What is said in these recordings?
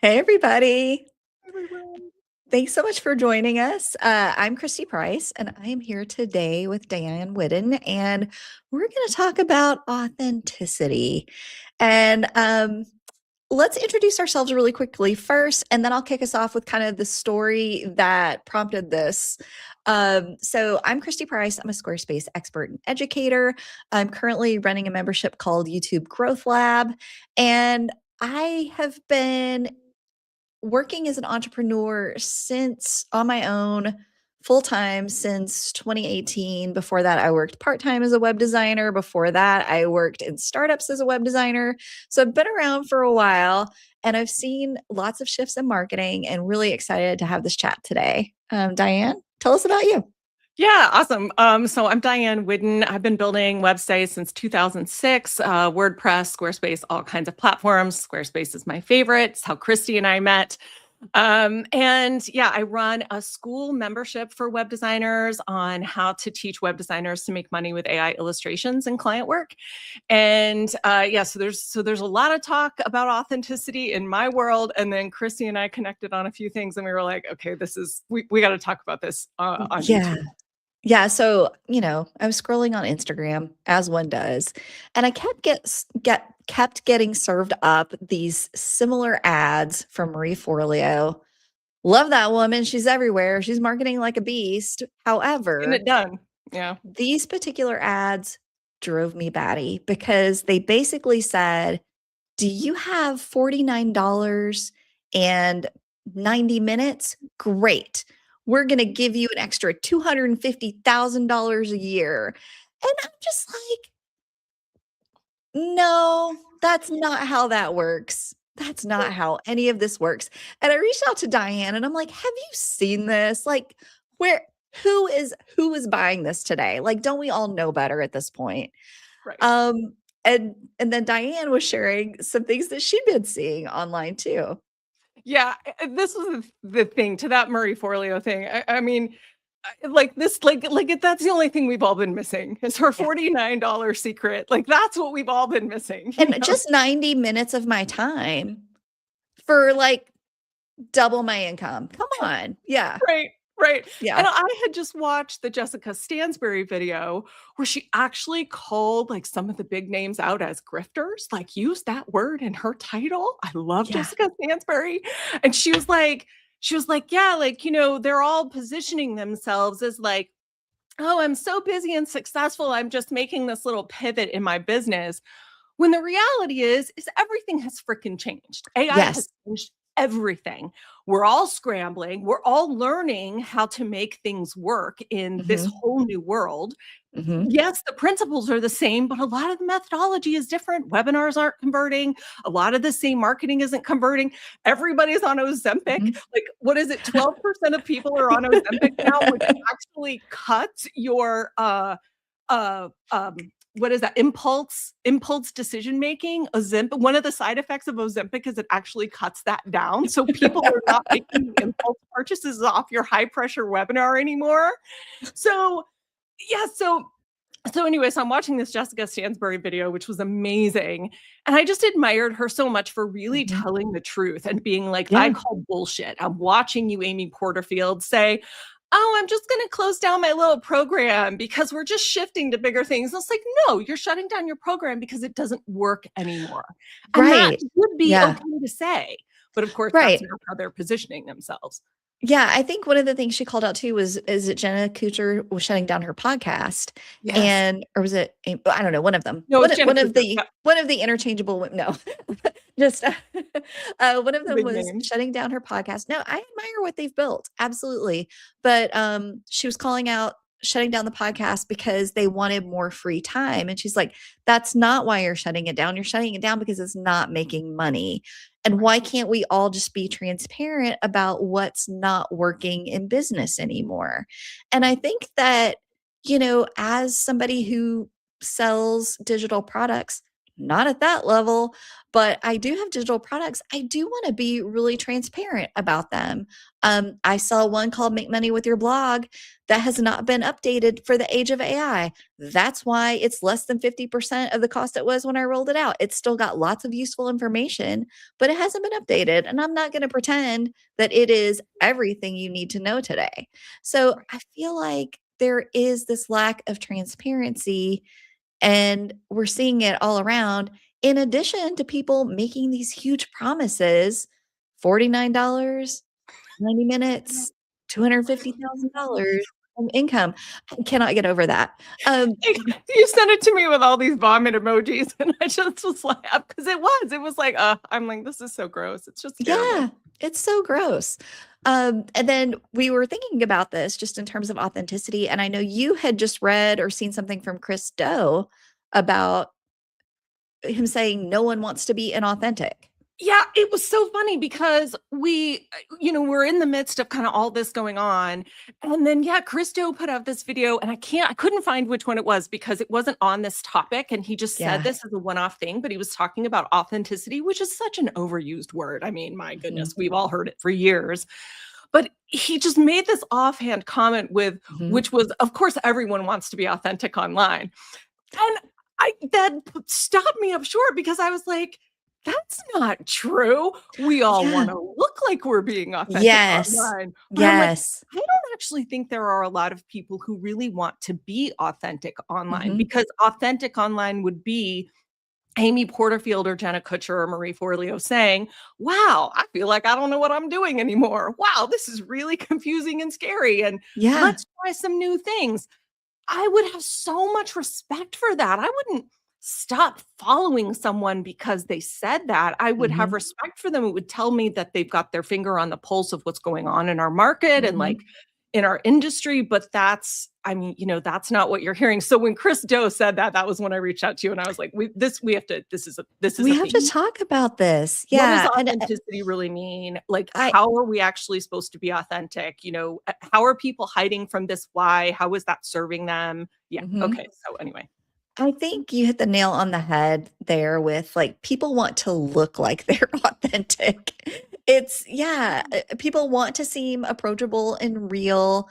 Hey, everybody. Everyone. Thanks so much for joining us. I'm Christy Price, and I am here today with Diane Whiddon, and we're going to talk about authenticity. And let's introduce ourselves really quickly first, and then I'll kick us off with kind of the story that prompted this. So I'm Christy Price. I'm a Squarespace expert and educator. I'm currently running a membership called YouTube Growth Lab, and I have been working as an entrepreneur since on my own full time since 2018. Before that, I worked part time as a web designer. Before that, I worked in startups as a web designer. So I've been around for a while and I've seen lots of shifts in marketing and really excited to have this chat today. Diane, tell us about you. Yeah, awesome. So I'm Diane Whiddon. I've been building websites since 2006, WordPress, Squarespace, all kinds of platforms. Squarespace is my favorite. It's how Christy and I met. And yeah, I run a school membership for web designers on how to teach web designers to make money with AI illustrations and client work. And yeah, so there's a lot of talk about authenticity in my world. And then Christy and I connected on a few things, and we were like, okay, we got to talk about this on Yeah. YouTube. Yeah, so, I was scrolling on Instagram as one does, and I kept getting served up these similar ads from Marie Forleo. Love that woman. She's everywhere. She's marketing like a beast. Getting However, it done. Yeah. these particular ads drove me batty because they basically said, "Do you have $49 and 90 minutes? Great. We're going to give you an extra $250,000 a year." And I'm just like, no, that's not how that works. That's not how any of this works. And I reached out to Diane and I'm like, have you seen this? Like, where, who is buying this today? Like, don't we all know better at this point? Right. Um, and then Diane was sharing some things that she'd been seeing online too. Yeah. This was the thing to that Marie Forleo thing. I mean, like this, like that's the only thing we've all been missing is her Yeah. $49 secret. Like that's what we've all been missing. And just 90 minutes of my time for like double my income. Come on. Yeah. Right, right. Yeah. And I had just watched the Jessica Stansbury video where she actually called like some of the big names out as grifters, like used that word in her title. I love Yeah. Jessica Stansbury. And she was like, yeah, like, they're all positioning themselves as like, oh, I'm so busy and successful. I'm just making this little pivot in my business. When the reality is everything has freaking changed. AI has Yes. changed everything. We're all scrambling. We're all learning how to make things work in this Hmm. whole new world. Hmm. Yes, the principles are the same, but a lot of the methodology is different. Webinars aren't converting. A lot of the same marketing isn't converting. Everybody's on Ozempic. Hmm. Like, what is it? 12% of people are on Ozempic now, which actually cuts your uh um what is that impulse decision making. Ozempic, one of the side effects of Ozempic is it actually cuts that down, so people are not making impulse purchases off your high pressure webinar anymore. So yeah, so anyway, so I'm watching this Jessica Stansbury video, which was amazing. And I just admired her so much for really Hmm. telling the truth and being like, I Yeah. call bullshit. I'm watching you, Amy Porterfield, say, oh, I'm just going to close down my little program because we're just shifting to bigger things. And it's like, no, you're shutting down your program because it doesn't work anymore. And that Right. would be Yeah. okay to say. But of course, that's Right. not how they're positioning themselves. Yeah, I think one of the things she called out too was is it Jenna Kutcher was shutting down her podcast, Yes. and or was it I don't know, one of them. No, One it's of, Jenna Kutcher. Yeah, one of the interchangeable no. Just one of the them big was names. shutting down her podcast. No, I admire what they've built. Absolutely. But she was calling out shutting down the podcast because they wanted more free time, and she's like, that's not why you're shutting it down. You're shutting it down because it's not making money. And Right. why can't we all just be transparent about what's not working in business anymore? And I think that, as somebody who sells digital products, not at that level, but I do have digital products. I do want to be really transparent about them. I saw one called Make Money with Your Blog that has not been updated for the age of AI. That's why it's less than 50% of the cost it was when I rolled it out. It's still got lots of useful information, but it hasn't been updated. And I'm not going to pretend that it is everything you need to know today. So I feel like there is this lack of transparency, and we're seeing it all around, in addition to people making these huge promises, $49, 90 minutes, $250,000 of income. I cannot get over that. You sent it to me with all these vomit emojis, and I just was like, because it was like, I'm like, this is so gross. It's just terrible. Yeah, it's so gross. And then we were thinking about this just in terms of authenticity. And I know you had just read or seen something from Chris Do about him saying no one wants to be inauthentic. Yeah, it was so funny because we're in the midst of kind of all this going on. And then, yeah, Christo put out this video, and I couldn't find which one it was because it wasn't on this topic. And he just said this as a one-off thing, but he was talking about authenticity, which is such an overused word. I mean, my goodness, we've all heard it for years. But he just made this offhand comment which was, of course, everyone wants to be authentic online. And that stopped me up short because I was like, that's not true. We all want to look like we're being authentic online. But yes. I don't actually think there are a lot of people who really want to be authentic online, because authentic online would be Amy Porterfield or Jenna Kutcher or Marie Forleo saying, wow, I feel like I don't know what I'm doing anymore. Wow, this is really confusing and scary. And let's try some new things. I would have so much respect for that. I wouldn't stop following someone because they said that. I would have respect for them. It would tell me that they've got their finger on the pulse of what's going on in our market and like in our industry. But that's not what you're hearing. So when Chris Do said that, that was when I reached out to you, and I was like, we have to talk about this. Yeah. What does authenticity really mean? Like, how are we actually supposed to be authentic? How are people hiding from this? Why? How is that serving them? Yeah. Okay. So anyway. I think you hit the nail on the head there with, like, people want to look like they're authentic. People want to seem approachable and real,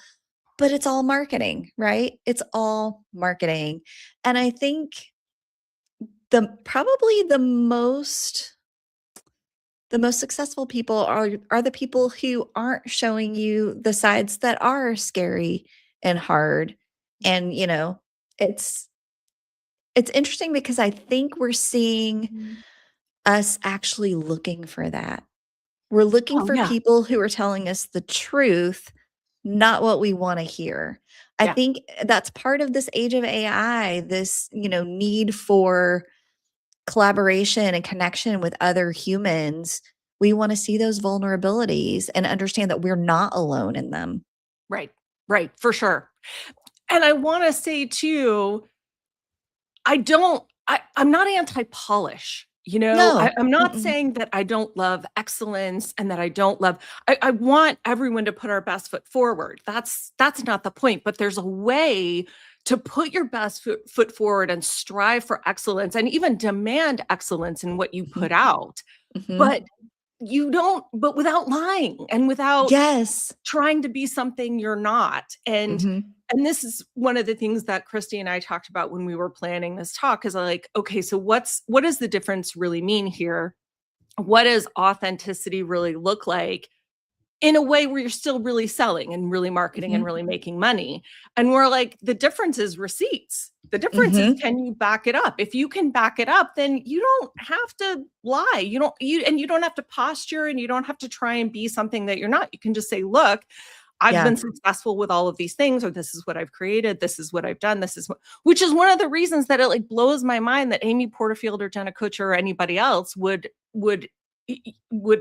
but it's all marketing, right? It's all marketing. And I think probably the most successful people are the people who aren't showing you the sides that are scary and hard. And, it's interesting because I think we're seeing us actually looking for that. We're looking for people who are telling us the truth, not what we want to hear. I think that's part of this age of AI, this, need for collaboration and connection with other humans. We want to see those vulnerabilities and understand that we're not alone in them. Right, for sure. And I want to say too, I'm not anti-polish. No. I'm not saying that I don't love excellence and that I don't love, I want everyone to put our best foot forward. That's not the point, but there's a way to put your best foot forward and strive for excellence and even demand excellence in what you put out. But but without lying and without trying to be something you're not. And this is one of the things that Christy and I talked about when we were planning this talk, is like, okay, so what does the difference really mean here? What does authenticity really look like in a way where you're still really selling and really marketing and really making money? And we're like, the difference is receipts. The difference is, can you back it up? If you can back it up, then you don't have to lie. You don't have to posture, and you don't have to try and be something that you're not. You can just say, look, I've been successful with all of these things, or this is what I've created. This is what I've done. Which is one of the reasons that it like blows my mind that Amy Porterfield or Jenna Kutcher or anybody else would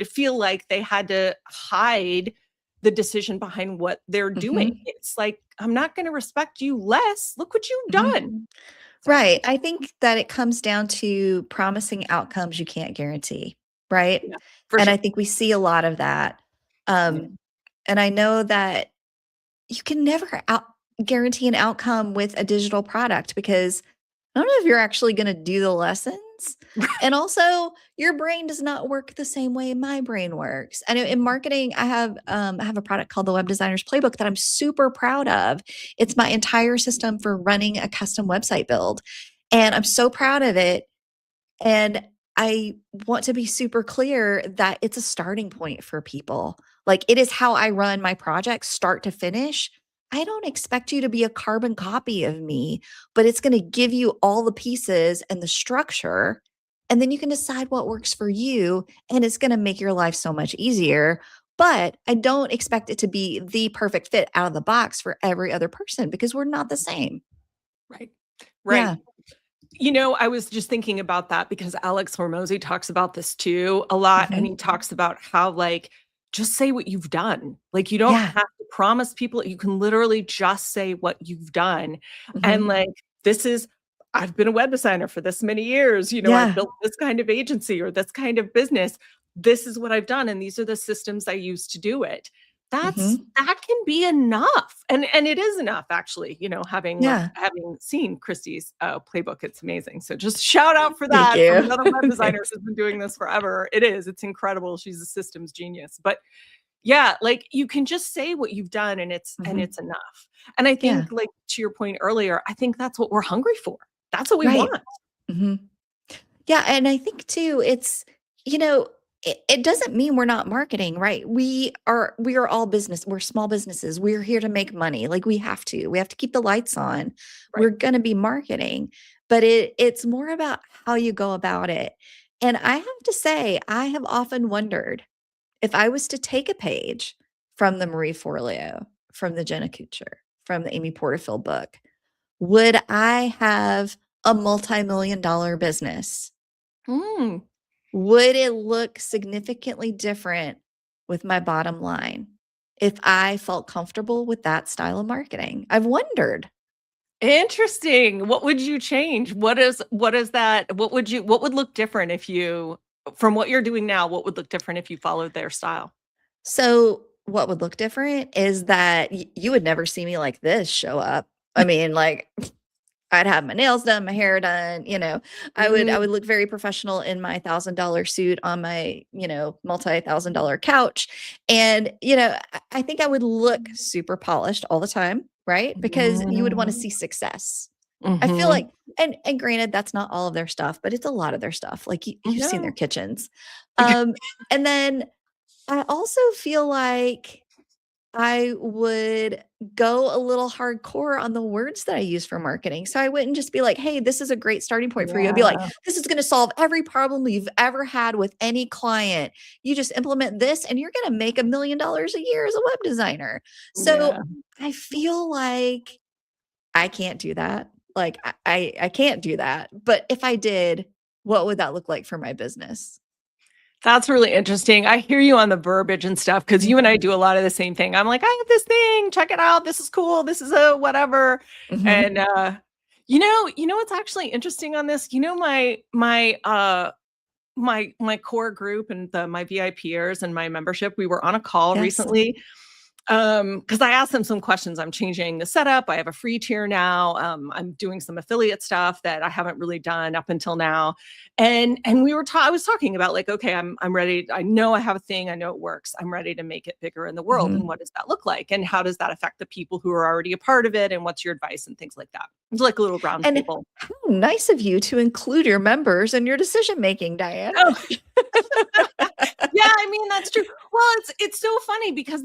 feel like they had to hide the decision behind what they're doing. It's like, I'm not going to respect you less. Look what you've done. Right. I think that it comes down to promising outcomes you can't guarantee. Right. Yeah, and I think we see a lot of that. And I know that you can never guarantee an outcome with a digital product, because I don't know if you're actually going to do the lessons. And also, your brain does not work the same way my brain works. And in marketing, I have a product called the Web Designer's Playbook that I'm super proud of. It's my entire system for running a custom website build, and I'm so proud of it. And I want to be super clear that it's a starting point for people. Like, it is how I run my projects start to finish. I don't expect you to be a carbon copy of me, but it's going to give you all the pieces and the structure. And then you can decide what works for you. And it's going to make your life so much easier. But I don't expect it to be the perfect fit out of the box for every other person because we're not the same. Right. Yeah. Right. I was just thinking about that because Alex Hormozy talks about this too a lot. And he talks about how, like, just say what you've done. Like, you don't Yeah. have to promise people. You can literally just say what you've done. And Mhm. like, I've been a web designer for this many years. I've Yeah. built this kind of agency or this kind of business. This is what I've done. And these are the systems I use to do it. That can be enough. And it is enough, actually, having Yeah. seen Christy's playbook. It's amazing. So just shout out for Thank that from you. another web designer who's been doing this forever. It's incredible. She's a systems genius. But yeah, like, you can just say what you've done and it's enough. And I Yeah. think, like, to your point earlier, I think that's what we're hungry for. That's what we Right. want. Mhm. Yeah, and I think too, it doesn't mean we're not marketing, right? We are all business. We're small businesses. We're here to make money. Like, we have to. We have to keep the lights on. Right. We're going to be marketing, but it's more about how you go about it. And I have to say, I have often wondered if I was to take a page from the Marie Forleo, from the Jenna Kutcher, from the Amy Porterfield book, would I have a multi-million dollar business? Mm. Would it look significantly different with my bottom line if I felt comfortable with that style of marketing? I've wondered. Interesting. What would you change? What is that? What would look different from what you're doing now, what would look different if you followed their style? So, what would look different is that you would never see me like this show up. I mean, like, I'd have my nails done, my hair done, I would look very professional in my $1,000 suit on my, multi-$1,000 couch. And, I think I would look super polished all the time, right? Because you would want to see success. I feel Mhm. like, and granted, that's not all of their stuff, but it's a lot of their stuff. Like, you've seen their No. kitchens. And then I also feel like I would go a little hardcore on the words that I use for marketing. So I wouldn't just be like, "Hey, this is a great starting point for you." I'd be like, Yeah. "This is gonna solve every problem you've ever had with any client. You just implement this and you're gonna make $1,000,000 a year as a web designer." Yeah. So I feel like I can't do that. Like, I can't do that. But if I did, what would that look like for my business? That's really interesting. I hear you on the verbiage and stuff because you and I do a lot of the same thing. I'm like, I have this thing, check it out. This is cool. This is a whatever. Mhm. And what's actually interesting on this? My core group and my VIPers and my membership, we were on a call Yes. recently. Because I asked them some questions. I'm changing the setup. I have a free tier now. I'm doing some affiliate stuff that I haven't really done up until now. And I was talking about, like, okay, I'm ready. I know I have a thing. I know it works. I'm ready to make it bigger in the world. And Mhm. what does that look like? And how does that affect the people who are already a part of it? And what's your advice and things like that? It's like a little round And table. how nice of you to include your members in your decision making, Diane. Oh, yeah, I mean, that's true. Well, it's so funny because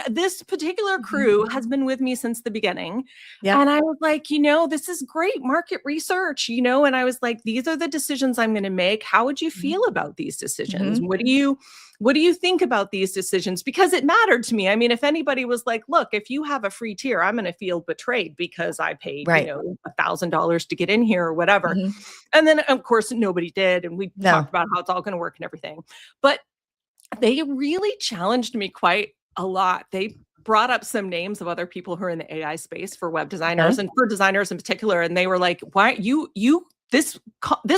this particular crew has been with me since the beginning. Yep. And I was like, this is great market research, and I was like, these are the decisions I'm going to make. How would you feel about these decisions? Mhm. What do you think about these decisions? Because it mattered to me. I mean, if anybody was like, look, if you have a free tier, I'm going to feel betrayed because I paid, Right. $1,000 to get in here or whatever. Mhm. And then, of course, nobody did. And we No. talked about how it's all going to work and everything. But they really challenged me quite a lot. They brought up some names of other people who are in the AI space for web designers and for designers in particular. And they were like, why this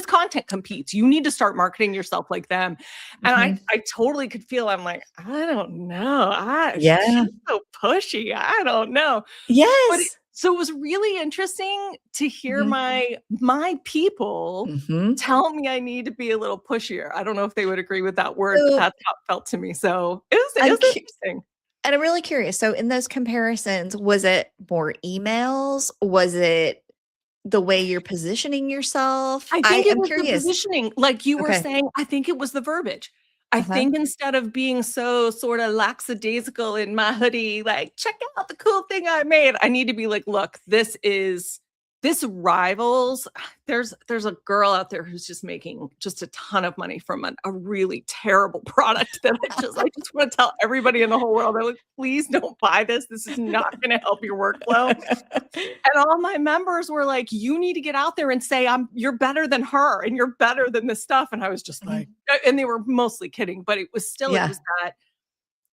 content competes. You need to start marketing yourself like them. And I totally could feel, I'm like, I don't know. Yeah. She's so pushy. I don't know. But Yes. So it was really interesting to hear Mhm. my people Mhm. tell me I need to be a little pushier. I don't know if they would agree with that word, but So that's how it felt to me. So it I'm was cu interesting. and I'm really curious. So in those comparisons, was it more emails? Was it the way you're positioning yourself? I I think it am was the curious. positioning, like you were Okay. saying, I think it was the verbiage. I Uh-huh. think instead of being so sort of lackadaisical in my hoodie, like, check out the cool thing I made, I need to be like, look, this rivals. There's a girl out there who's just making just a ton of money from a really terrible product that I just want to tell everybody in the whole world, I'm like, please don't buy this. This is not going to help your workflow. And all my members were like, you need to get out there and say, you're better than her and you're better than this stuff. And I was just like, Mhm. and they were mostly kidding, but it Yeah. was that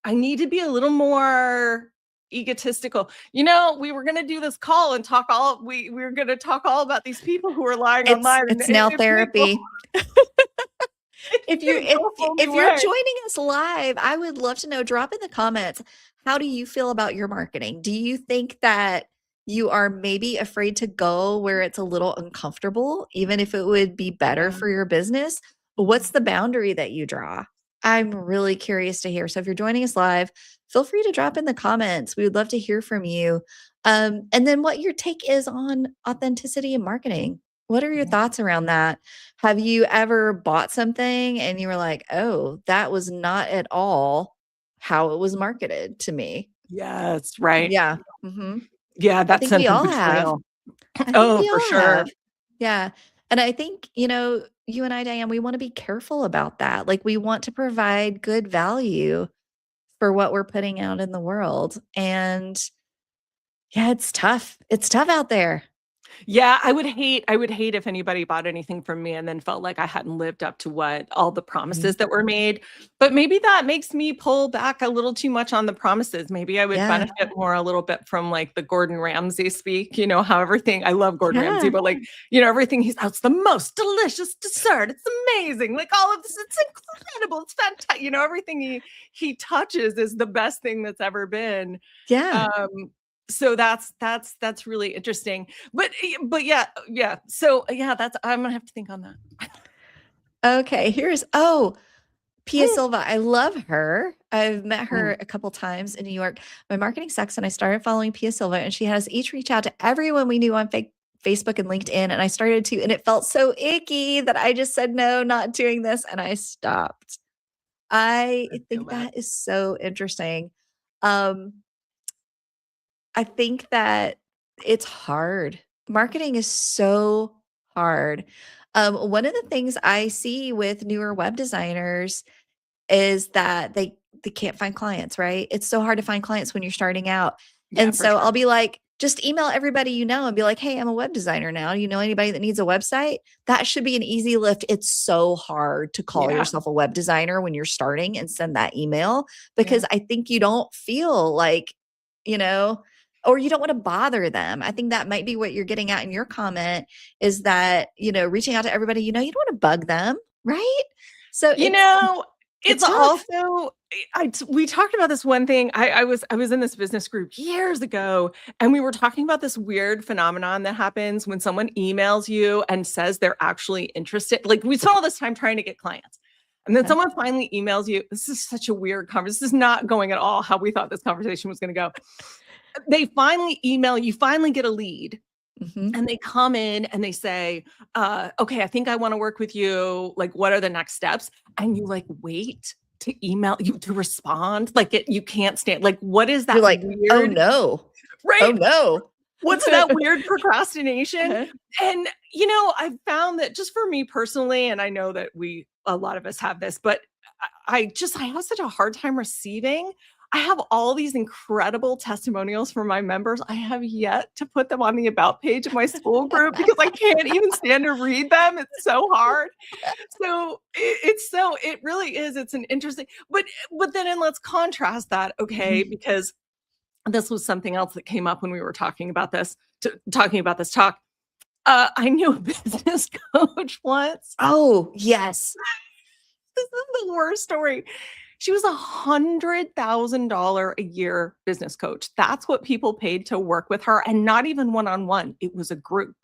I need to be a little more egotistical. We were going to do this call and we were going to talk all about these people who are lying It's online, and it's now it didn't go, therapy. it If you didn't if go fully if you're way. joining us live, I would love to know, drop in the comments, how do you feel about your marketing? Do you think that you are maybe afraid to go where it's a little uncomfortable, even if it would be better Yeah. for your business? What's the boundary that you draw? I'm really curious to hear. So if you're joining us live, feel free to drop in the comments. We would love to hear from you. And then what your take is on authenticity in marketing. What are your Yeah. thoughts around that? Have you ever bought something and you were like, "Oh, that was not at all how it was marketed to me?" Yes. Right. Yeah. Mhm. Yeah. I That think we sense of all have. betrayal. I think Oh, we for all sure. have. Yeah. And I think, you and I, Diane, we wanna be careful about that. Like, we want to provide good value for what we're putting out in the world. And yeah, it's tough. It's tough out there. Yeah, I would hate if anybody bought anything from me and then felt like I hadn't lived up to what all the Mhm. promises that were made. But maybe that makes me pull back a little too much on the promises. Maybe I would Yeah. benefit more a little bit from like the Gordon Ramsay speak, how everything, I love Gordon Ramsay, Yeah. but like, everything he's out, it's the most delicious dessert. It's amazing. Like all of this, it's incredible. It's fantastic. Everything he touches is the best thing that's ever been. Yeah. Um, so that's really interesting. But yeah. So yeah, that's I'm gonna have to think on that. Okay, Pia Silva, I love her. I've met her Mm. a couple times in New York. My marketing sucks, and I started following Pia Silva, and she has each reach out to everyone we knew on Facebook and LinkedIn, and I started to, and it felt so icky that I just said, "No, not doing this," and I stopped. I I feel think that. that is so interesting. Um, I think that it's hard. Marketing is so hard. One of the things I see with newer web designers is that they can't find clients, right? It's so hard to find clients when you're starting out. Yeah, And for so sure. I'll be like, just email everybody you know and be like, "Hey, I'm a web designer now. You know anybody that needs a website?" That should be an easy lift. It's so hard to call Yeah. yourself a web designer when you're starting and send that email Yeah. because I think you don't feel like, you know, or you don't want to bother them. I think that might be what you're getting at in your comment is that, reaching out to everybody, you don't want to bug them, right? So You it's know, it's it's tough. also we talked about this one thing. I was in this business group years ago, and we were talking about this weird phenomenon that happens when someone emails you and says they're actually interested. Like we spent all this time trying to get clients. And then Uh-huh. someone finally emails you. This is such a weird conversation. This is not going at all how we thought this conversation was going to go. They finally email you, finally get a lead, Mhm. and they come in and they say, okay, I think I want to work with you. Like, what are the next steps? And you like wait to email you to respond. Like you can't stand, like, what is You're that like, "Oh, weird, no. Oh, right? no." What's that weird procrastination? Uh-huh. And, I've found that just for me personally, and I know that a lot of us have this, but I have such a hard time receiving. I have all these incredible testimonials from my members. I have yet to put them on the about page of my school group because I can't even stand to read them. It's so hard. So it really is. It's an interesting, but then and let's contrast that, okay? Mhm. Because this was something else that came up when we were talking about this talk. I knew a business coach once. Oh, yes. This is the worst story. She was $100,000 a year business coach. That's what people paid to work with her, and not even one-on-one. It was a group.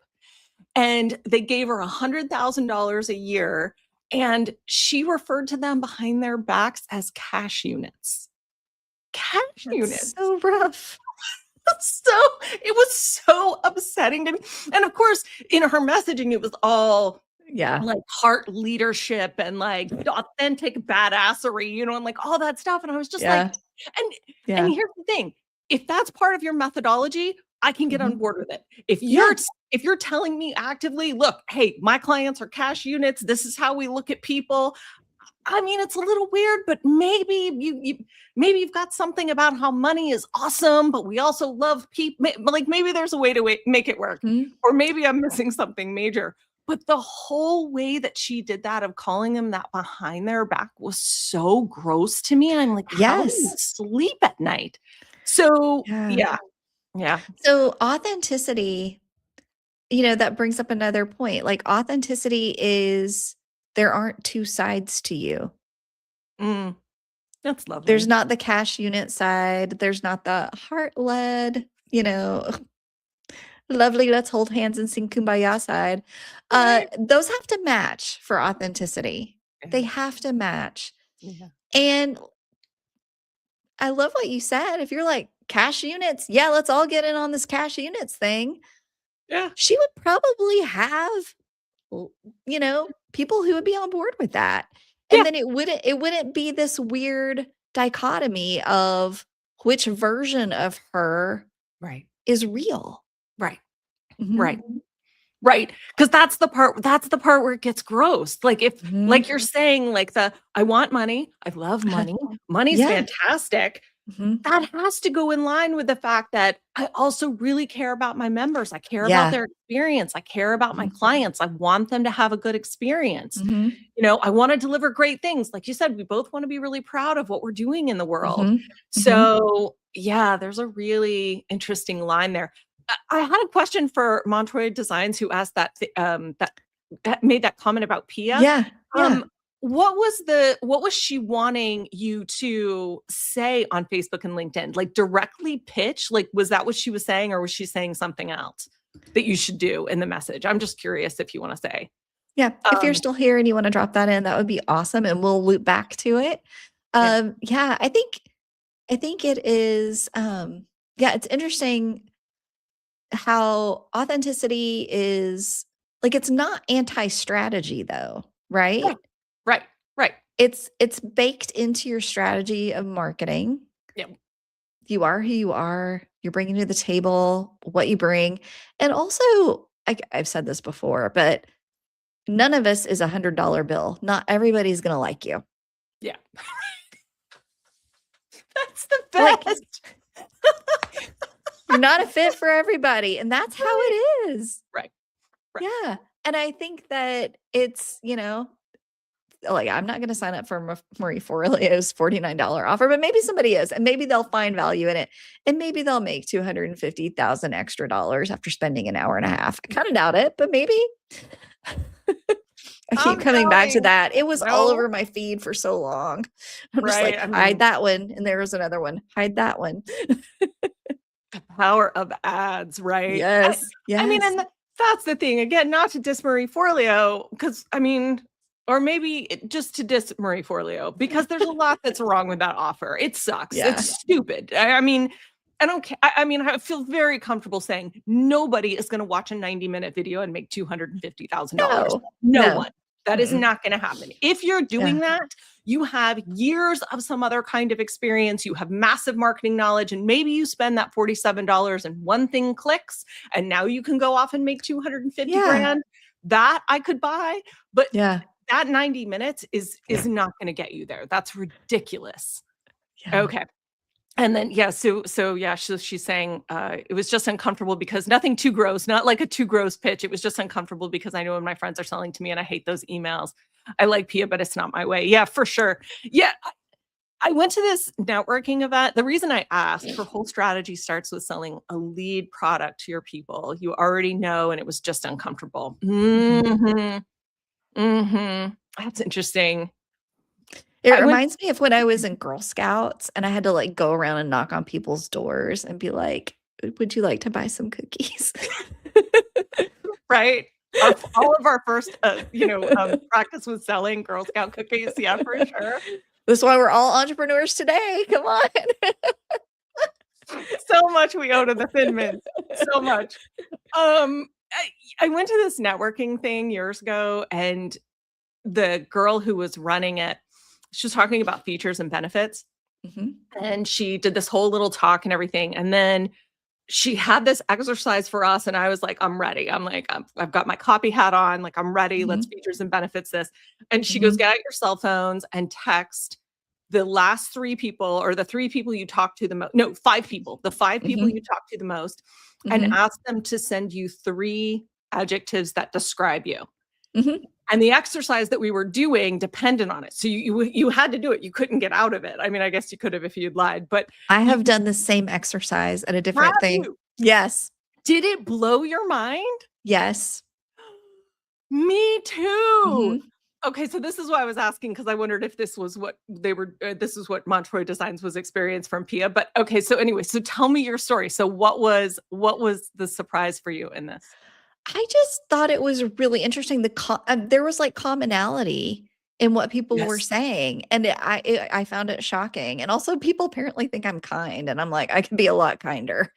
And they gave her $100,000 a year, and she referred to them behind their backs as cash units. Cash That's units. so rough. So it was so upsetting to me. And of course, in her messaging, it was all Yeah. like heart leadership and like authentic badassery, and like all that stuff. And I was just like, Yeah. and Yeah. here's the thing. If that's part of your methodology, I can get on Mhm. board with it. If Yeah. you're telling me actively, look, hey, my clients are cash units, this is how we look at people. I mean, it's a little weird, but maybe maybe you've got something about how money is awesome, but we also love people. Like maybe there's a way to make it work, Mhm. or maybe I'm missing something major. But the whole way that she did that of calling them that behind their back was so gross to me. I'm like, how do you Yes. sleep at night? So Yeah. yeah. So authenticity, that brings up another point. Like authenticity is there aren't two sides to you. Mm, that's There's lovely. not the cash unit side. There's not the heart led, lovely, let's hold hands and sing kumbaya side. Right. Those have to match for authenticity. Yeah. They have to match. Yeah. And I love what you said. If you're like cash units, yeah, let's all get in on this cash units thing. Yeah. She would probably have, people who would be on board with that. And Yeah. then it wouldn't be this weird dichotomy of which version of her Right. is real. Right. Mhm. Right. Right, because that's the part where it gets gross. Like if Mhm. like you're saying, like I want money, I love money, money's Yeah. fantastic. Mhm. That has to go in line with the fact that I also really care about my members. I care about Yeah. their experience. I care about my Mhm. clients. I want them to have a good experience. Mhm. I wanna deliver great things. Like you said, we both wanna be really proud of what we're doing in the world. Mhm. Mhm. So, yeah, there's a really interesting line there. I had a question for Montroy Designs who asked that made that comment about Pia. Yeah. Yeah. Um, what was she wanting you to say on Facebook and LinkedIn? Like, directly pitch? Like, was that what she was saying, or was she saying something else that you should do in the message? I'm just curious if you wanna say. Yeah. If you're Um, still here and you wanna drop that in, that would be awesome, and we'll loop back to it. yeah. Yeah, I think it is, yeah, it's interesting how authenticity is like, it's not anti-strategy though, right? Right. Right. Right. It's baked into your strategy of marketing. Yeah. You are who you are. You're bringing to the table what you bring. And also, I've said this before, but none of us is $100 bill. Not everybody's going to like you. Yeah. That's the Like, best. you're not a fit for everybody. And that's how Right. it is. Right. Right. Yeah. And I think that it's, like I'm not going to sign up for Marie Forleo's $49 offer, but maybe somebody is, and maybe they'll find value in it, and maybe they'll make 250,000 extra dollars after spending an hour and a half. I kind of doubt it, but maybe. I keep I'm coming back to doubting. that. It was all No. over my feed for so long. I'm just Right. like, I hide mean, that one, and there was another one. Hide that one. the power of ads, right? Yes, I mean, yes, and that's the thing. Again, not to diss Marie Forleo, because I mean, or maybe just to diss Marie Forleo, because there's a lot that's wrong with that offer. It sucks. yeah, It's stupid. I mean, I don't care. I mean, I feel very comfortable saying nobody is going to watch a 90-minute video and make $250,000. no, No no, one. That is mm-mm. not going to happen. If you're Yeah, doing that, you have years of some other kind of experience. You have massive marketing knowledge, and maybe you spend that $47 and one thing clicks, and now you can go off and make 250 yeah, grand. That I could buy, but yeah, that 90 minutes is not going to get you there. That's ridiculous. yeah, Okay. And then yeah, so yeah, she's saying it was just uncomfortable because nothing too gross, not like a too gross pitch. It was just uncomfortable because I know when my friends are selling to me and I hate those emails. I like Pia, but it's not my way. Yeah, for sure. Yeah, I went to this networking event. The reason I asked, her whole strategy starts with selling a lead product to your people you already know, and it was just uncomfortable. mhm. Mm-hmm. Mm-hmm. That's interesting. It I went reminds me of when I was in Girl Scouts and I had to like go around and knock on people's doors and be like, would you like to buy some cookies? right. All of our first, practice was selling Girl Scout cookies. Yeah, for sure. That's why we're all entrepreneurs today. Come on. So much we owe to the Thin Mints. So much. I went to this networking thing years ago, and the girl who was running it, she was talking about features and benefits. Mhm. And she did this whole little talk and everything. And then she had this exercise for us. And I was like, I'm ready. I'm like, I've got my copy hat on. Like, I'm ready. Let's Mhm. features and benefits this. And she goes, Mhm. get out your cell phones and text the last three people, or the three people you talk to the most. No, five people, the five people Mhm. you talk to the most, and Mhm. ask them to send you three adjectives that describe you. Mhm. And the exercise that we were doing depended on it. So you had to do it. You couldn't get out of it. I mean, I guess you could have if you'd lied, but I you have done the same exercise at a have different thing. you. Yes. Did it blow your mind? Yes. Me too. Mhm. Okay, so this is why I was asking, because I wondered if this was what they were. This is what Montroy Designs was experienced from Pia. But okay, so anyway, so tell me your story. So what was the surprise for you in this? I just thought it was really interesting. There was like commonality in what people were Yes. saying, and I found it shocking. And also, people apparently think I'm kind, and I'm like, I can be a lot kinder.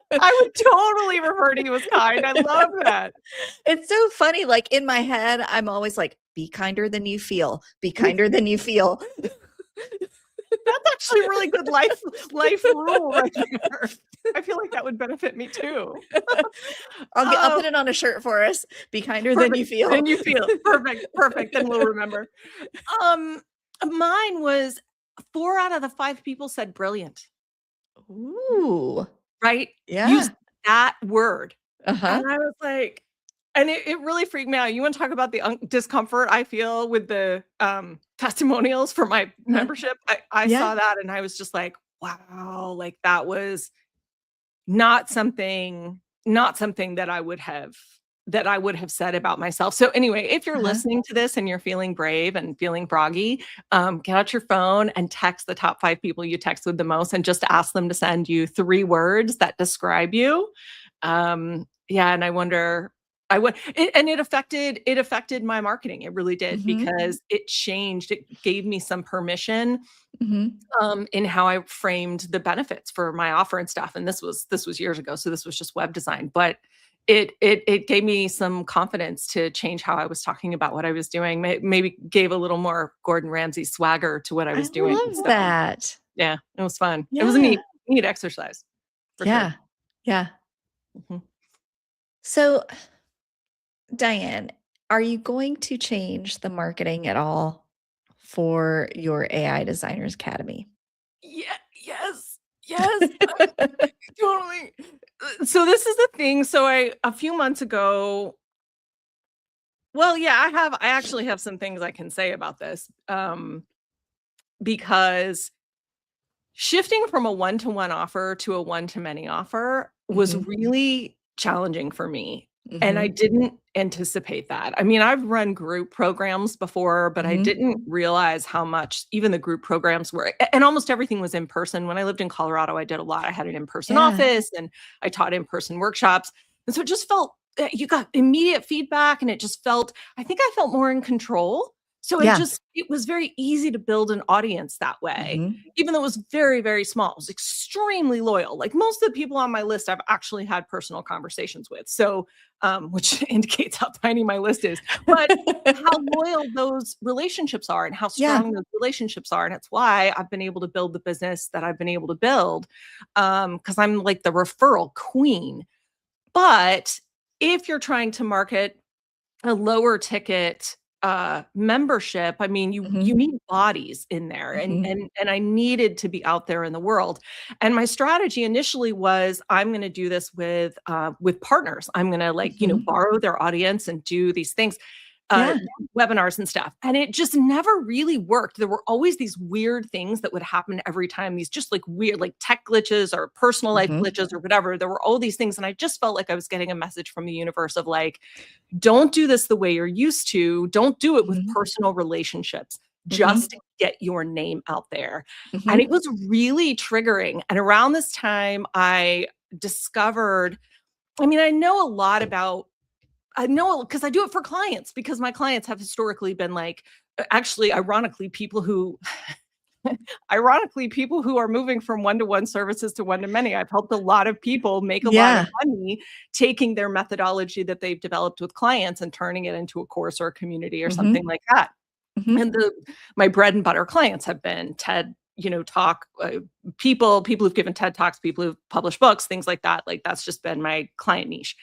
I would totally refer to you as kind. I love that. It's so funny. Like in my head, I'm always like, be kinder than you feel. Be kinder than you feel. That's actually a really good life rule right there. I feel like that would benefit me too. I'll Um, put it on a shirt for us. Be kinder than you perfect. feel. Then you feel perfect, perfect. Then we'll remember. Um, Mine was 4 out of the 5 people said brilliant, Ooh, right? Use yeah. that word. Uh-huh. And I was like, and it really freaked me out. You want to talk about the discomfort I feel with the testimonials for my Uh-huh. membership? I Yeah. saw that and I was just like, wow, like that was not something that I would have said about myself. So anyway, if you're Uh-huh. listening to this and you're feeling brave and feeling froggy, get out your phone and text the top 5 people you text with the most and just ask them to send you 3 words that describe you. Yeah, and I wonder I would it, and it affected my marketing. It really did, Mhm. because it changed. It gave me some permission Mhm. in how I framed the benefits for my offer and stuff. And this was years ago, so this was just web design, but it gave me some confidence to change how I was talking about what I was doing. Maybe gave a little more Gordon Ramsay swagger to what I I was doing. love So that. yeah, it was fun. It was a Yeah. neat exercise for sure. Yeah. Yeah. Mhm. So, Diane, are you going to change the marketing at all for your AI Designers Academy? Yeah, yes, yes, totally. So this is the thing. So a few months ago, well, yeah, I actually have some things I can say about this. Because shifting from a one-to-one offer to a one-to-many offer was Mhm. really challenging for me, and I Mhm. didn't anticipate that. I mean, I've run group programs before, but I Mhm. didn't realize how much even the group programs were, and almost everything was in person. When I lived in Colorado, I did a lot. I had an in-person Yeah. office, and I taught in-person workshops, and so it just felt you got immediate feedback, and it just felt I think I felt more in control. So Yeah. it was very easy to build an audience that way, Mhm. even though it was very, very small. It was extremely loyal. Like most of the people on my list, I've actually had personal conversations with. So, which indicates how tiny my list is, but how loyal those relationships are and how Yeah. strong those relationships are. And it's why I've been able to build the business that I've been able to build, because I'm like the referral queen. But if you're trying to market a lower ticket membership, I mean, you Mhm. need bodies in there, and Mhm. and I needed to be out there in the world. And my strategy initially was I'm going to do this with partners. I'm going to, like, Mhm. borrow their audience and do these things. Yeah. webinars and stuff. And it just never really worked. There were always these weird things that would happen every time, these just like weird, like tech glitches or personal life Mhm. glitches or whatever. There were all these things. And I just felt like I was getting a message from the universe of like, don't do this the way you're used to. Don't do it with Mhm. personal relationships. Mhm. Just get your name out there. And it Mhm. was really triggering. And around this time, I discovered, I mean, I know a lot about, I know because I do it for clients because my clients have historically been like, actually, ironically, people who are moving from one-to-one services to one-to-many. I've helped a lot of people make a lot of Yeah. money taking their methodology that they've developed with clients and turning it into a course or a community or something Mhm. like that. Mhm. And my bread and butter clients have been TED, talk people who've given TED Talks, people who've published books, things like that. Like that's just been my client niche.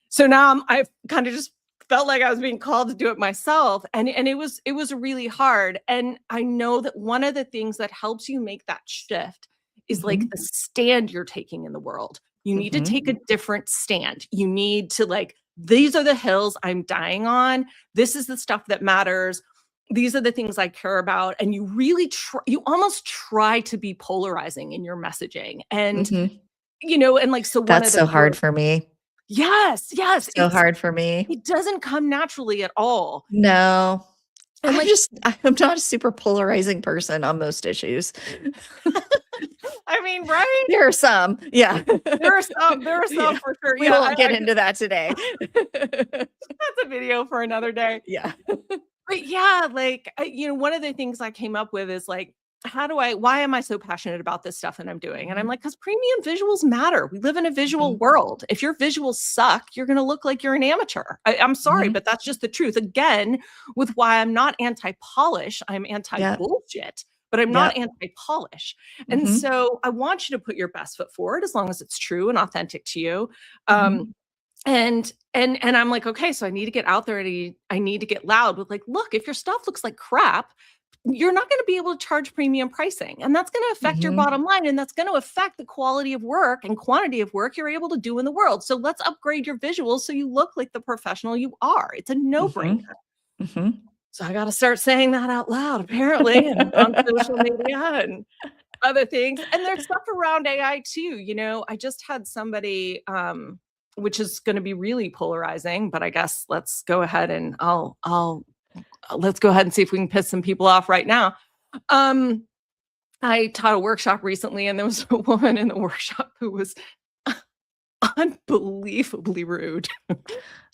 So now I've kind of just felt like I was being called to do it myself, and it was really hard. And I know that one of the things that helps you make that shift is like Mhm. the stand you're taking in the world. You need to Mhm. take a different stand. You need to like, these are the hills I'm dying on. This is the stuff that matters. These are the things I care about. And you really you almost try to be polarizing in your messaging. And, Mhm. and like, so one That's of the so hard for me. yes, yes, So hard for me. it doesn't come naturally at all. No. And like, I'm not a super polarizing person on most issues. I mean, right? There are some. Yeah. There are some Yeah. for sure. We Yeah, won't get into that today. that's a video for another day. Yeah. But yeah, like, one of the things I came up with is like, why am I so passionate about this stuff that I'm doing? And I'm Mhm. like, because premium visuals matter. We live in a visual Mhm. world. If your visuals suck, you're going to look like you're an amateur. I'm sorry, Mhm. but that's just the truth. Again, with why I'm not anti polish, I'm anti Yep. bullshit, but I'm not Yep. anti polish. And Mhm. so I want you to put your best foot forward as long as it's true and authentic to you. Um, Mhm. and I'm like, okay, so I need to get out there and I need to get loud with like, look, if your stuff looks like crap, you're not going to be able to charge premium pricing. And that's going to affect your Mhm. bottom line. And that's going to affect the quality of work and quantity of work you're able to do in the world. So let's upgrade your visuals so you look like the professional you are. It's a no-brainer. Mhm. Mhm. So I got to start saying that out loud, apparently, and on social media and other things. And there's stuff around AI too. I just had somebody, which is going to be really polarizing, but I guess let's go ahead and let's go ahead and see if we can piss some people off right now. Um, I taught a workshop recently, and there was a woman in the workshop who was unbelievably rude.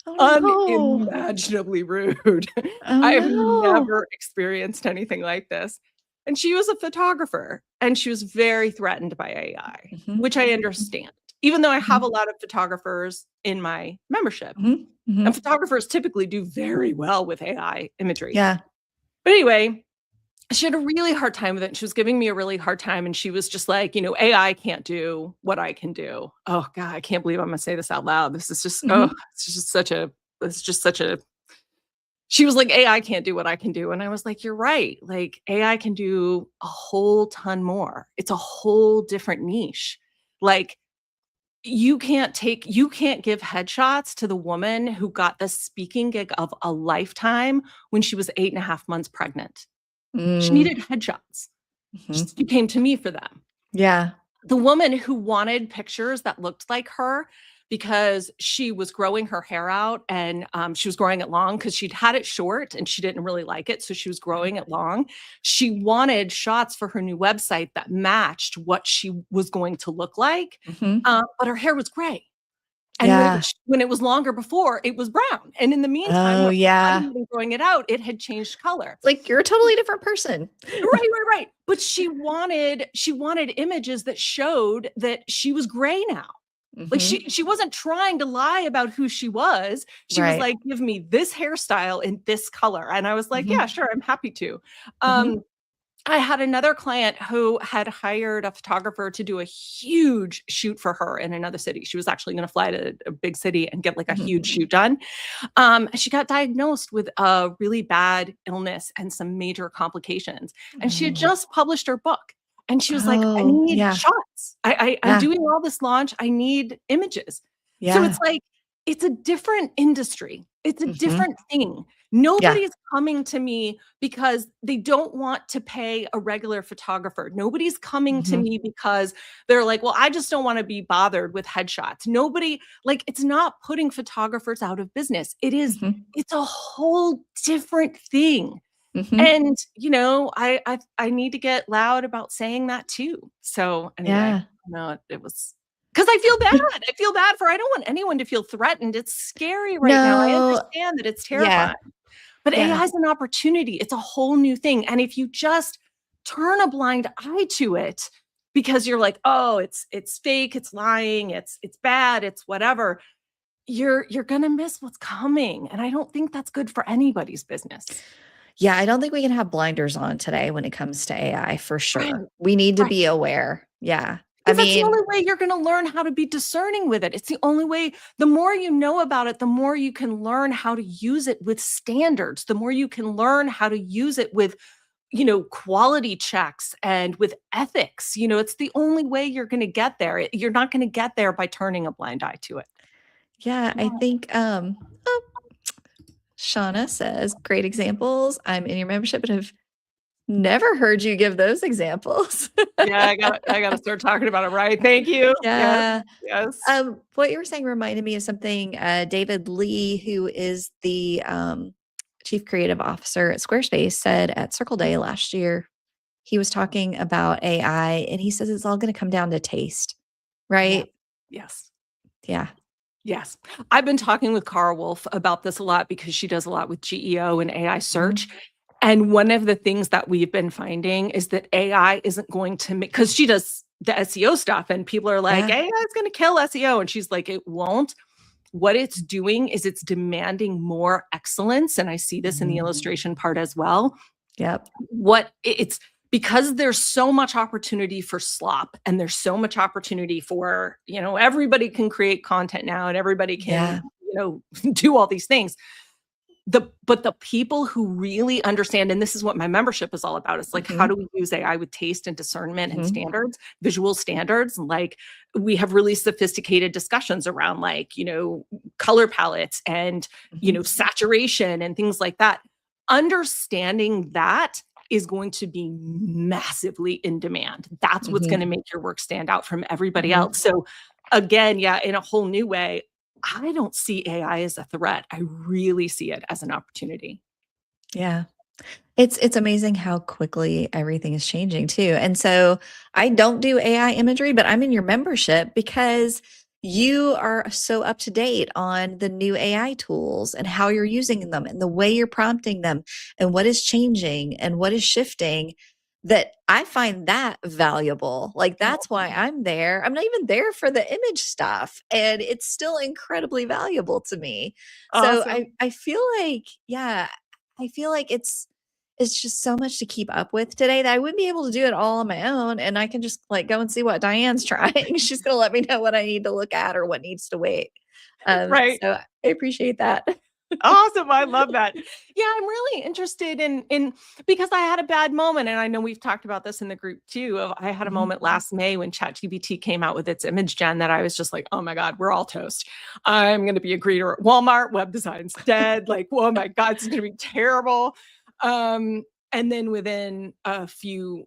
Oh, no. Unimaginably rude. Oh, I have no. never experienced anything like this. And she was a photographer, and she was very threatened by AI, Mhm. which I understand, even though I have a Mhm. lot of photographers in my membership. Mhm. And Mhm. photographers typically do very well with AI imagery. Yeah. But anyway, she had a really hard time with it. And she was giving me a really hard time. And she was just like, AI can't do what I can do. Oh God, I can't believe I'm gonna say this out loud. This is just, Mhm. it's just such a, she was like, AI can't do what I can do. And I was like, you're right. Like AI can do a whole ton more. It's a whole different niche. Like you can't give headshots to the woman who got the speaking gig of a lifetime when she was 8.5 months pregnant. She Mm. needed headshots. Mhm. She came to me for them. Yeah. The woman who wanted pictures that looked like her because she was growing her hair out and she was growing it long because she'd had it short and she didn't really like it. So she was growing it long. She wanted shots for her new website that matched what she was going to look like, Mhm. but her hair was gray. And Yeah. when it was longer before, it was brown. And in the meantime, Oh, when I yeah. hadn't been growing it out, it had changed color. Like, you're a totally different person. Right. But she wanted images that showed that she was gray now. Like Mhm. she wasn't trying to lie about who she was. She was Right. like, "Give me this hairstyle in this color." And I was like, "Yeah, Mhm. sure, I'm happy to." Mhm. Um, I had another client who had hired a photographer to do a huge shoot for her in another city. She was actually going to fly to a big city and get like a Mhm. huge shoot done. She got diagnosed with a really bad illness and some major complications. And she had Oh. just published her book. And she was like, I Oh, need yeah. shots. I'm Yeah. doing all this launch. I need images. So it's Yeah. like, it's a different industry. It's a Mhm. different thing. Yeah. Nobody's coming to me because they don't want to pay a regular photographer. Nobody's coming to Mhm. me because they're like, well, I just don't want to be bothered with headshots. Nobody, like, it's not putting photographers out of business. Mhm. It's a whole different thing. Mhm. And, I need to get loud about saying that too. So anyway, Yeah. no, it was because I feel bad. I feel bad I don't want anyone to feel threatened. It's scary right now. I No. understand that it's Yeah. terrifying, but Yeah. AI is an opportunity. It's a whole new thing. And if you just turn a blind eye to it because you're like, oh, it's fake, it's lying, it's bad, it's whatever, you're gonna miss what's coming. And I don't think that's good for anybody's business. Yeah, I don't think we can have blinders on today when it comes to AI for Right. sure. We need to Right. be aware. Yeah. I Because that's the mean, only way you're gonna learn how to be discerning with it. It's the only way the more you know about it, the more you can learn how to use it with standards, the more you can learn how to use it with, quality checks and with ethics. It's the only way you're gonna get there. You're not gonna get there by turning a blind eye to it. yeah, I Yeah. think oh, Shauna says, great examples. I'm in your membership, but have never heard you give those examples. Yeah, I gotta start talking about it, right? Thank you. Yes, Yeah. yes. What you were saying reminded me of something David Lee, who is the chief creative officer at Squarespace, said at Circle Day last year. He was talking about AI and he says it's all going to come down to taste, Yeah. right? Yes. Yeah. Yes. I've been talking with Cara Wolf about this a lot because she does a lot with GEO and AI search. Mhm. And one of the things that we've been finding is that AI isn't going to make, because she does the SEO stuff and people are like, Yeah. AI is going to kill SEO. And she's like, it won't. What it's doing is it's demanding more excellence. And I see this in the Mhm. illustration part as well. Yep. It's because there's so much opportunity for slop and there's so much opportunity for, everybody can create content now and everybody can, Yeah. do all these things. But the people who really understand, and this is what my membership is all about, it's like, how Mhm. do we use AI with taste and discernment and Mhm. standards, visual standards? Like, we have really sophisticated discussions around, like, color palettes and, Mhm. saturation and things like that. Understanding that is going to be massively in demand. That's what's going to Mhm. make your work stand out from everybody Mhm. else. So again, yeah, in a whole new way, I don't see AI as a threat. I really see it as an opportunity. Yeah. It's amazing how quickly everything is changing too. And so I don't do AI imagery, but I'm in your membership because you are so up to date on the new AI tools and how you're using them and the way you're prompting them and what is changing and what is shifting, that I find that valuable. Like that's why I'm there. I'm not even there for the image stuff, and it's still incredibly valuable to me. So Awesome. I feel like, yeah, I feel like it's just so much to keep up with today that I wouldn't be able to do it all on my own. And I can just like go and see what Diane's trying. She's going to let me know what I need to look at or what needs to wait. Right. So I appreciate that. Awesome. I love that. Yeah, I'm really interested in because I had a bad moment, and I know we've talked about this in the group too. I had a Mhm. moment last May when ChatGPT came out with its image gen that I was just like, oh my God, we're all toast. I'm going to be a greeter at Walmart. Web design's dead. Like, oh my God, it's going to be terrible. Um, and then within a few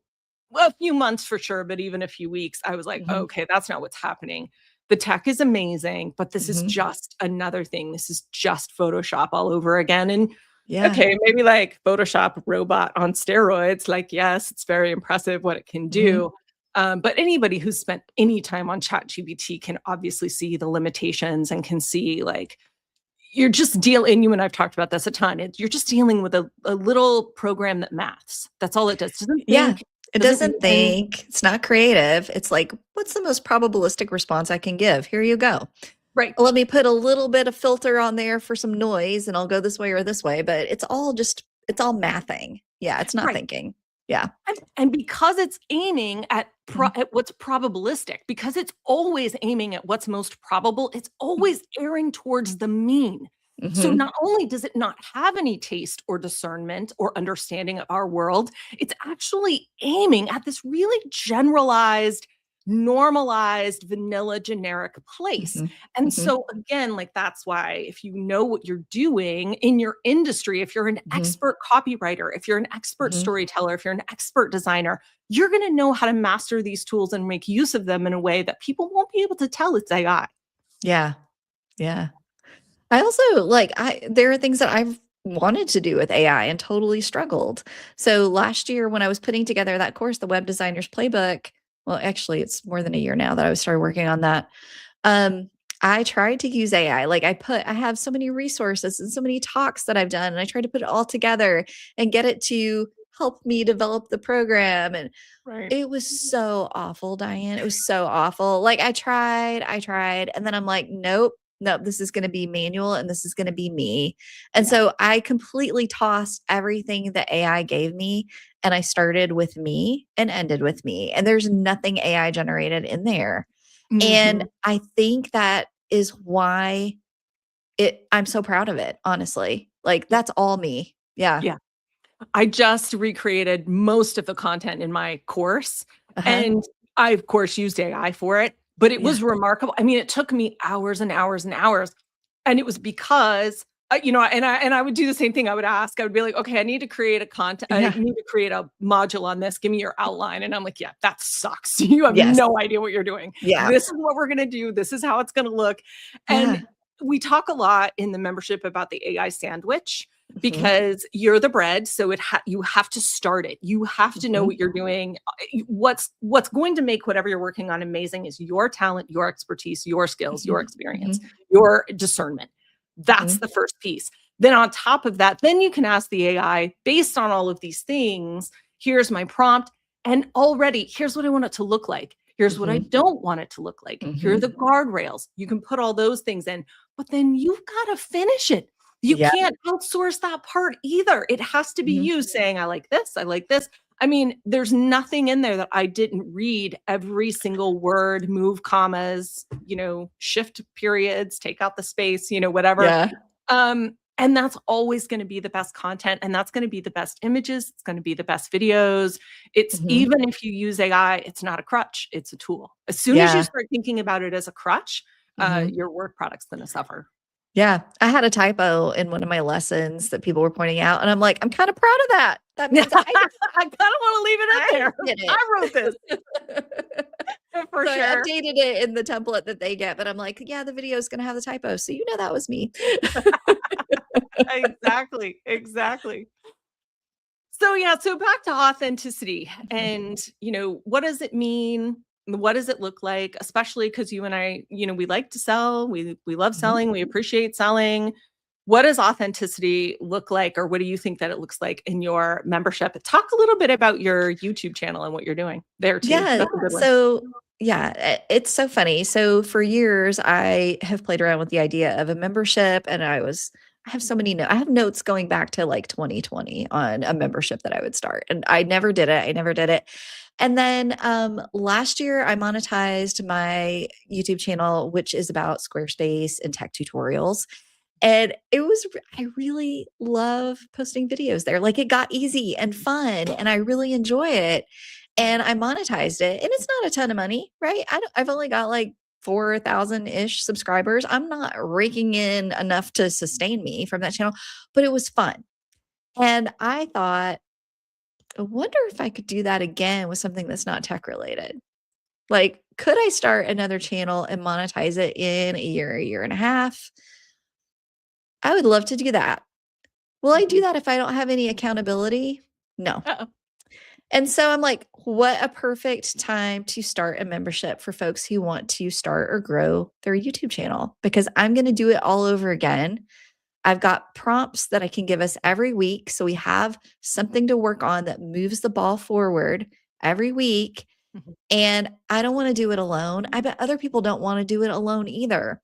months for sure, but even a few weeks, I was like, Mhm. okay, that's not what's happening. The tech is amazing, but this is Mhm. just another thing. This is just Photoshop all over again. And Yeah. okay, maybe like Photoshop robot on steroids. Like, yes, it's very impressive what it can Mhm. do. But anybody who's spent any time on ChatGPT can obviously see the limitations and can see, like, you're just dealing, you and I've talked about this a ton. You're just dealing with a little program that maths. That's all it does. Doesn't Yeah. think, It doesn't doesn't reason. think, it's not creative. It's like, what's the most probabilistic response I can give? Here you go. Right. Let me put a little bit of filter on there for some noise and I'll go this way or this way, but it's all mathing. Yeah, it's not Right. thinking. Yeah. And because it's aiming at Mhm. at what's probabilistic, because it's always aiming at what's most probable, it's always erring towards the mean. So Mhm. not only does it not have any taste or discernment or understanding of our world, it's actually aiming at this really generalized normalized vanilla generic place. Mhm. And Mhm. so again, like that's why if you know what you're doing in your industry, if you're an Mhm. expert copywriter, if you're an expert Mhm. storyteller, if you're an expert designer, you're going to know how to master these tools and make use of them in a way that people won't be able to tell it's AI. Yeah. Yeah. I also like there are things that I've wanted to do with AI and totally struggled. So last year when I was putting together that course, the Web Designer's Playbook, well, actually it's more than a year now that I started working on that. Um, I tried to use AI. Like I have so many resources and so many talks that I've done, and I tried to put it all together and get it to help me develop the program. And Right. it was so awful, Diane. It was so awful. Like I tried, and then I'm like, nope, nope, this is going to be manual and this is going to be me. And Yeah. so I completely tossed everything that AI gave me and I started with me and ended with me. And there's nothing AI generated in there. And Hmm. I think that is why I'm so proud of it, honestly. Like Yeah. that's all me. Yeah. Yeah. I just recreated most of the content in my course, Uh-huh. and I, of course, used AI for it, but it Yeah. was remarkable. I mean, it took me hours and hours and hours, and it was because, and I would do the same thing. I would be like, "Okay, I need to create a content I Yeah. need to create a module on this. Give me your outline." And I'm like, "Yeah, that sucks. You have Yes. no idea what you're doing. Yeah. This is what we're gonna do. This is how it's gonna look." And Yeah. we talk a lot in the membership about the AI sandwich, Mhm. because you're the bread, so you have to start it. You have to know Mhm. what you're doing. What's going to make whatever you're working on amazing is your talent, your expertise, your skills, your Mhm. experience, Mhm. your discernment. That's Mhm. the first piece. Then on top of that, then you can ask the AI based on all of these things, here's my prompt, and already here's what I want it to look like. Here's what I Mhm. don't want it to look like. Here are Mhm. the guardrails. You can put all those things in, but then you've got to finish it. You Yeah. can't outsource that part either. It has to be Mhm. you saying, I like this, I like this. I mean, there's nothing in there that I didn't read every single word, move commas, shift periods, take out the space, whatever. Yeah. And that's always going to be the best content. And that's going to be the best images. It's going to be the best videos. It's Mhm. even if you use AI, it's not a crutch, it's a tool. As soon as you Yeah. start thinking about it as a crutch, Mhm. your work product's going to suffer. Yeah. I had a typo in one of my lessons that people were pointing out, and I'm like, "I'm kinda proud of that. That Yeah, means I kinda wanna leave it in I there. did I wrote this it." for So I sure. updated it in the template that they get, but I'm like, "Yeah, the video is gonna have the typo, so you know that was me." Exactly, exactly. So, yeah, so back to authenticity Mhm. and, what does it mean? What does it look like? Especially because you and I, we like to sell, we love Mhm. selling, we appreciate selling. What does authenticity look like, or what do you think that it looks like in your membership? Talk a little bit about your YouTube channel and what you're doing there too. Yeah, That's a good one. so yeah, it's so funny. So for years, I have played around with the idea of a membership, and I have so many I have notes going back to like 2020 on a membership that I would start, and I never did it. I never did it. And then last year, I monetized my YouTube channel, which is about Squarespace and tech tutorials. And I really love posting videos there. Like it got easy and fun, and I really enjoy it. And I monetized it, and it's not a ton of money, right? I've only got like 4,000 ish subscribers. I'm not raking in enough to sustain me from that channel, but it was fun. And I thought, I wonder if I could do that again with something that's not tech related. Like, could I start another channel and monetize it in a year and a half? I would love to do that. Will I do Mhm. that if I don't have any accountability? No. Uh-oh. And so I'm like, what a perfect time to start a membership for folks who want to start or grow their YouTube channel, because I'm going to do it all over again. I've got prompts that I can give us every week. So we have something to work on that moves the ball forward every week. Mhm. And I don't want to do it alone. I bet other people don't want to do it alone either.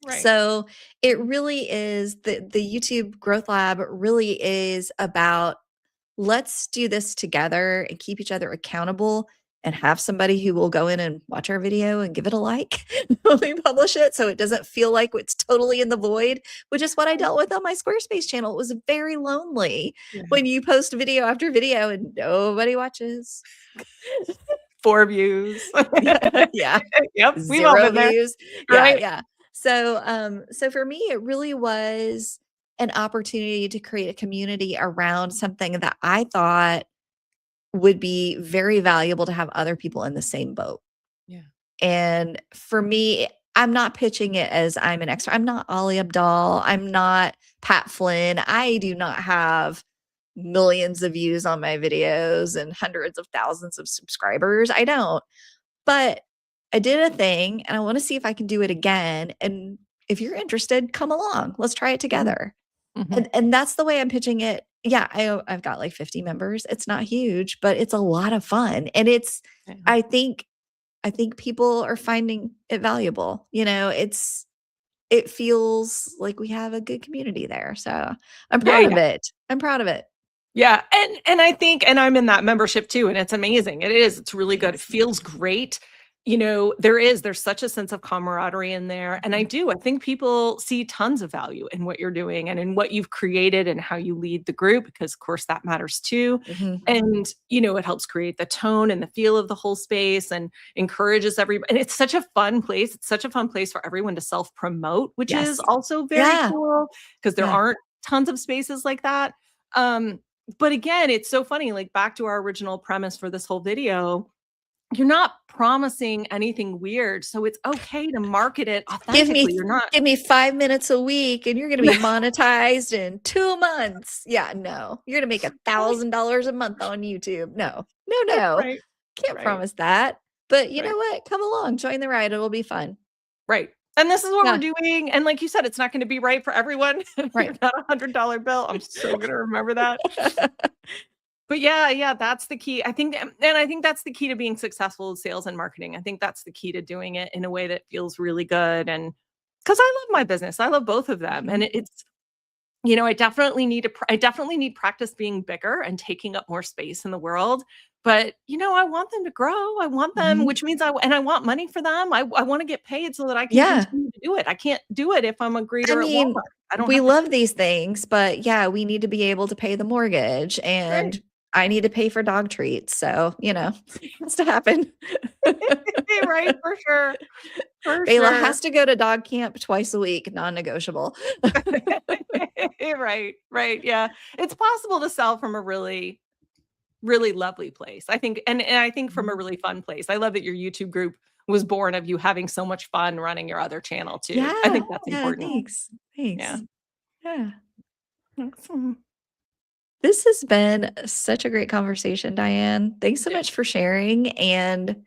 Right. So it really is the YouTube Growth Lab really is about, let's do this together and keep each other accountable and have somebody who will go in and watch our video and give it a like when we publish it, so it doesn't feel like it's totally in the void, which is what I dealt with on my Squarespace channel. It was very lonely Yeah. when you post video after video and nobody watches. 4 views. Yeah, yeah. Yep, we've all 0 been there, views. Yeah, right? yeah. So for me, it really was an opportunity to create a community around something that I thought would be very valuable to have other people in the same boat. Yeah. And for me, I'm not pitching it as I'm an expert. I'm not Ollie Abdal. I'm not Pat Flynn. I do not have millions of views on my videos and hundreds of thousands of subscribers. I don't. But I did a thing and I want to see if I can do it again. And if you're interested, come along. Let's try it Mhm, together. mhm. And that's the way I'm pitching it. Yeah, I've got like 50 members. It's not huge, but it's a lot of fun. And it's Yeah. I think I think people are finding it valuable. It feels like we have a good community there. So I'm Yeah, proud of yeah. it. I'm proud of it. Yeah, and I think and I'm in that membership too, and it's amazing. It is. It's really good. It Thanks. feels great. There's such a sense of camaraderie in there. And Mhm. I think people see tons of value in what you're doing and in what you've created and how you lead the group, because of course that matters too. Mhm. And it helps create the tone and the feel of the whole space and encourages everybody. And it's such a fun place. It's such a fun place for everyone to self-promote, which is Yes. also very Yeah. cool because there Yeah. aren't tons of spaces like that. Um, but again, it's so funny, like back to our original premise for this whole video, you're not promising anything weird. So it's okay to market it Give me authentically. You're not. give me 5 minutes a week and you're gonna be monetized in 2 months. Yeah, no. You're gonna make $1,000 a month on YouTube. No. No, no. Right, Can't right, promise that. But you right, know what? Come along, join the ride. It'll be fun. right. And this is what we're Yeah, doing. And like you said, it's not going to be right for everyone. right. You're not $100 bill. I'm so going to remember that. But yeah, that's the key. I think, and I think that's the key to being successful in sales and marketing. I think that's the key to doing it in a way that feels really good. And because I love my business, I love both of them, and Mhm. it's I definitely need practice being bigger and taking up more space in the world. But I want them to grow. I want them, Mhm. which means I want money for them. I want to get paid so that I can Yeah. continue to do it. I can't do it if I'm a I greeter at mean, Walmart. I don't we have the love these things, but yeah, we need to be able to pay the mortgage right. and I need to pay for dog treats. So, it has to happen. Right, for sure. For Bayla sure. has to go to dog camp twice a week, non-negotiable. Right, right. Yeah. It's possible to sell from a really, really lovely place. I think, and I think from a Mhm. really fun place. I love that your YouTube group was born of you having so much fun running your other channel too. I Yeah, think that's yeah, important. thanks, Yeah. thanks. Yeah. Awesome. This has been such a great conversation, Diane. Thanks so Yeah. much for sharing, and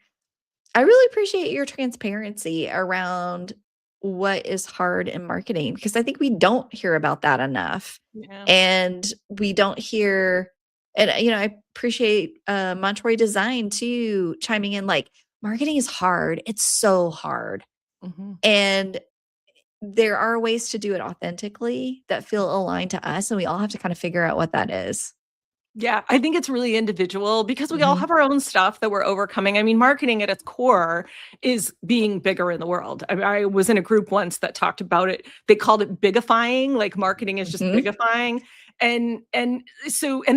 I really appreciate your transparency around what is hard in marketing because I think we don't hear about that enough. Yeah. And we don't hear, and I appreciate Montroy Design too chiming in like marketing is hard. It's so hard. Mhm. And there are ways to do it authentically that feel aligned to us. And we all have to kind of figure out what that is. Yeah, I think it's really individual because we all Mhm. have our own stuff that we're overcoming. I mean, marketing at its core is being bigger in the world. I was in a group once that talked about it. They called it bigifying, like marketing is just Mhm. bigifying. And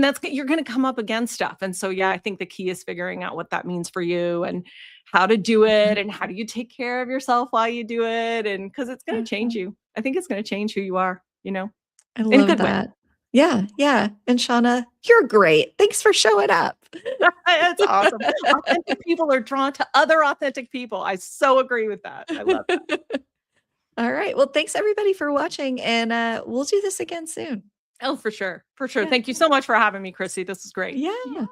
that's you're going to come up against stuff. And so yeah, I think the key is figuring out what that means for you and how to do it Mhm. and how do you take care of yourself while you do it, and cuz it's going Yeah. to change you. I think it's going to change who you are, I in a love good way. that. Yeah, yeah. And Shauna, you're great. Thanks for showing up. It's awesome. Authentic people are drawn to other authentic people. I so agree with that. I love that. All right. Well, thanks everybody for watching, and we'll do this again soon. Oh, for sure. For sure. Yeah. Thank you so much for having me, Chrissy. This is great. Yeah.